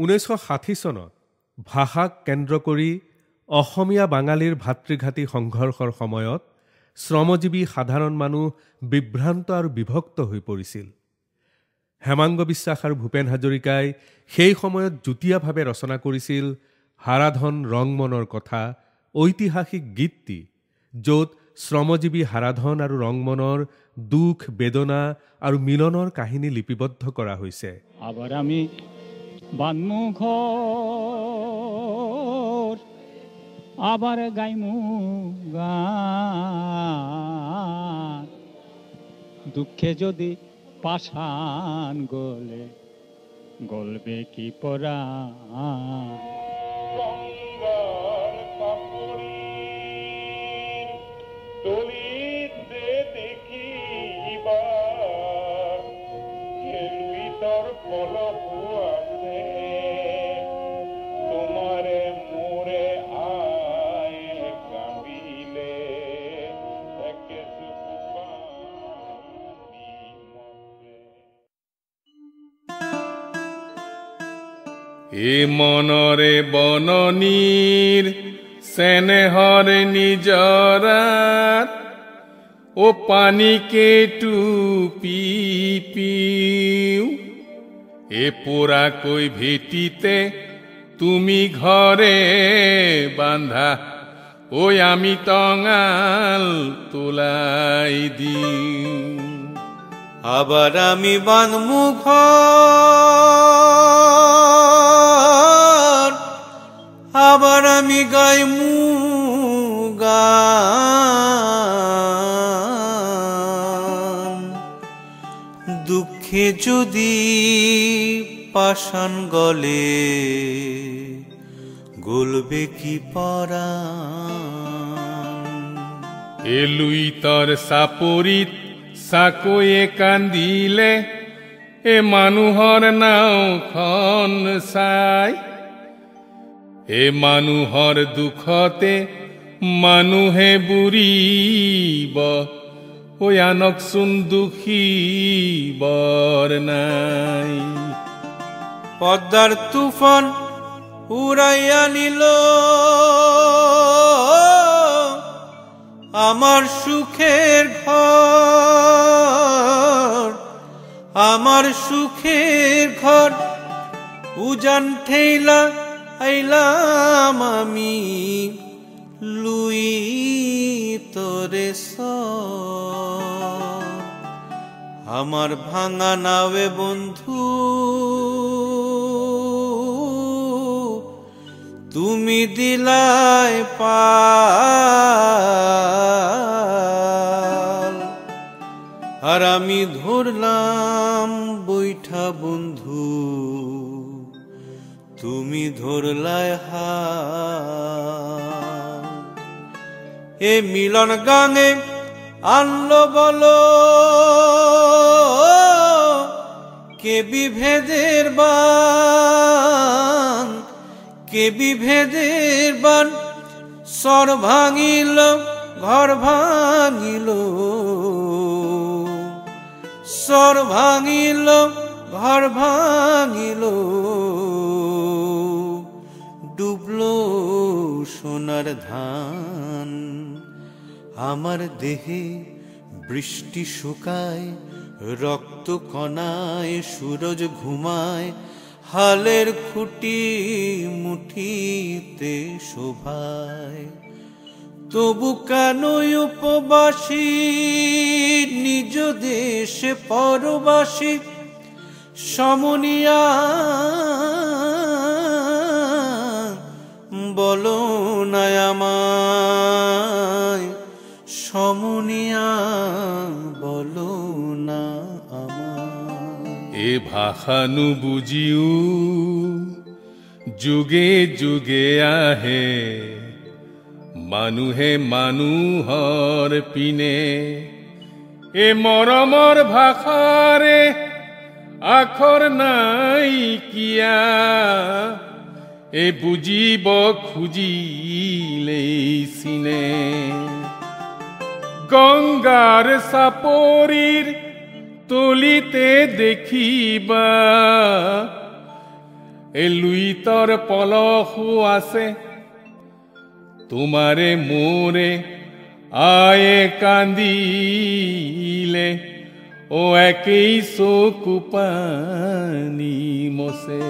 1960 চনত ভাষাক কেন্দ্ৰ কৰি অসমীয়া বাঙালীৰ ভাতৃঘাতী সংঘৰ্ষৰ সময়ত শ্ৰমজীৱী সাধাৰণ মানুহ বিভ্ৰান্ত আৰু বিভক্ত হৈ পৰিছিল। হেমাংগ বিশ্বাস আৰু ভূপেন হাজৰিকাই সেই সময়ত যুটীয়াভাৱে ৰচনা কৰিছিল হাৰাধন ৰংমনৰ কথা ঐতিহাসিক গীতটি, য'ত শ্ৰমজীৱী হাৰাধন আৰু ৰংমনৰ দুখ বেদনা আৰু মিলনৰ কাহিনী লিপিবদ্ধ কৰা হৈছে। আবার আমি বানমুখ আবার গাইমু গান, দুঃখে যদি পাষাণ গলে গলবে কি পরাণ। এ মনরে বননীর স্নেহরে নিজরাত ও পানিকে টুপি পিউ, এ পোড়া কই ভেটিতে তুমি ঘরে বান্ধা, ওই আমি টঙাল তোলাই দিউ। আবার আমি বাঁধমু আবার আমি গাইমু গান, দুঃখে যদি পাষাণ গলে গলবে কি পরাণ। এলুই তর সাপরিত সাকয়ে কান্দিলে এ মানুহৰ নাওখন চাই, এ মানুহৰ দুখতে মানুহে বুৰিব, ঐ আনকচোন দুখিবৰ নাই। পদ্মার তুফান উড়াইয়া নিল আমার সুখের ঘর, আমার সুখের ঘর উজান ঠেইলা আইলাম আমি লুই তোরে আমার ভাঙা নাওয়ে বন্ধু তুমি দিলাই পাল, আর আমি ধরলাম বৈঠা বন্ধু তুমি ধরলাই হাল। এ মিলন গানে আনলো বলো কে বিভেদের বান, কে বিভেদের বান, স্বর ভাঙিল ঘর ভাঙিল, স্বর ভাঙিল ঘর ভাঙিল, ডুবলো সোনার ধান। আমার দেহে বৃষ্টি শুকায়, রক্ত কণায় সূরজ ঘুমায়, হালের খুঁটি মুঠিতে শোভায়। তবু কেনই উপবাসী নিজ দেশে পরবাসী, সমনিয়া বলো না আমায়, সমনিয়া বলো না আমায়। এ ভাষানু বুজিও যুগে যুগে আহে, মানুহে মানুহৰ পিনে, এ মৰমৰ ভাষাৰে আখৰ নাই কিয়া, এ বুজিব খুজিলেই চিনে। গংগাৰ চাপৰিৰ তলিতে দেখিবা এ লুইতর পলসু আছে তোমারে মোরে আয়ে কান্দিলে ও একেই চকু পানী মছে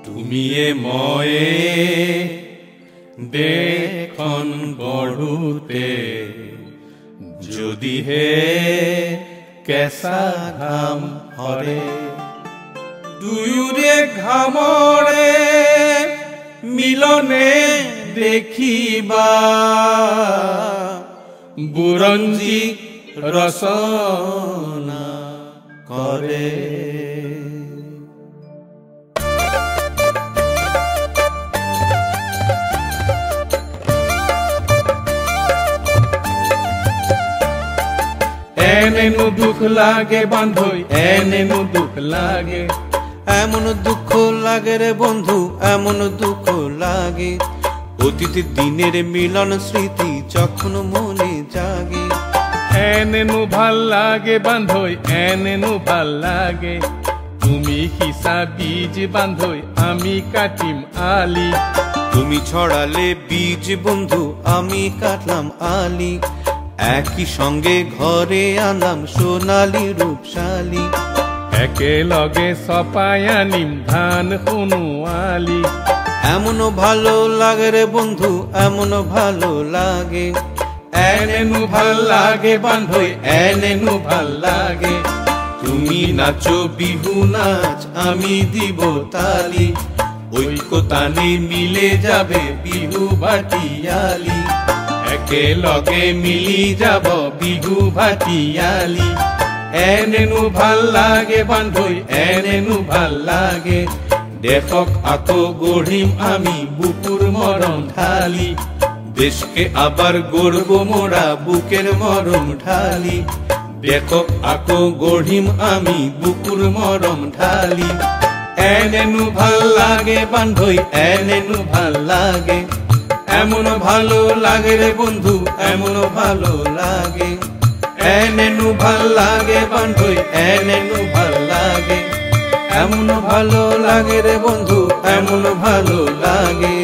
তুমিয়ে ময়ে দেখন গঢ়োতে যদিহে কেঁচা ঘাম হৰে দুয়োৰে ঘামৰে মিলনে দেখিবা বুৰঞ্জী ৰচনা কৰে এনেনো দুখ লাগে বান্ধই এনেনো দুখ লাগে এমন দুঃখ লাগে রে বন্ধু এমন দুঃখ লাগে অতীতের দিনের মিলন স্মৃতি যখন মনে জাগে এনেনো ভাল লাগে বান্ধই এনেনো ভাল লাগে তুমি সিঁচা বীজ বান্ধই আমি কাটিম আলি তুমি ছড়ালে বীজ বন্ধু আমি কাটলাম আলি একই সঙ্গে ঘরে আনলাম সোনালী রূপশালী একেলগে চপাই আনিম ধান সোণোৱালি এমন ভালো লাগে রে বন্ধু এমন ভালো লাগে এনেনো ভাল লাগে বান্ধই এনেনো ভাল লাগে তুমি নাচো বিহু নাচ আমি দিব তালি ঐক্য তানে মিলে যাবে বিহু ভাটিয়ালি একেলগে মিলি যাব বিহু ভাটিয়ালি এনেনো ভাল লাগে বান্ধই এনেনো ভাল লাগে দেশক আকৌ গঢ়িম আমি বুকুৰ মৰম ঢালি দেশকে আবার গড়ব মোরা বুকের মরম ঢালি দেশক আকৌ গঢ়িম আমি বুকুর মরম ঢালি এনেনো ভাল লাগে বান্ধই এনেনো ভাল লাগে এমন ভালো লাগে রে বন্ধু এমন ভালো লাগে এনেনো ভাল লাগে বান্ধই এনেনো ভাল লাগে এমন ভালো লাগে রে বন্ধু এমন ভালো লাগে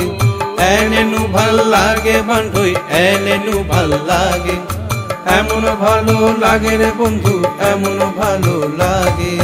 এনেনো ভাল লাগে বান্ধই এনেনো ভাল লাগে এমন ভালো লাগে রে বন্ধু এমন ভালো লাগে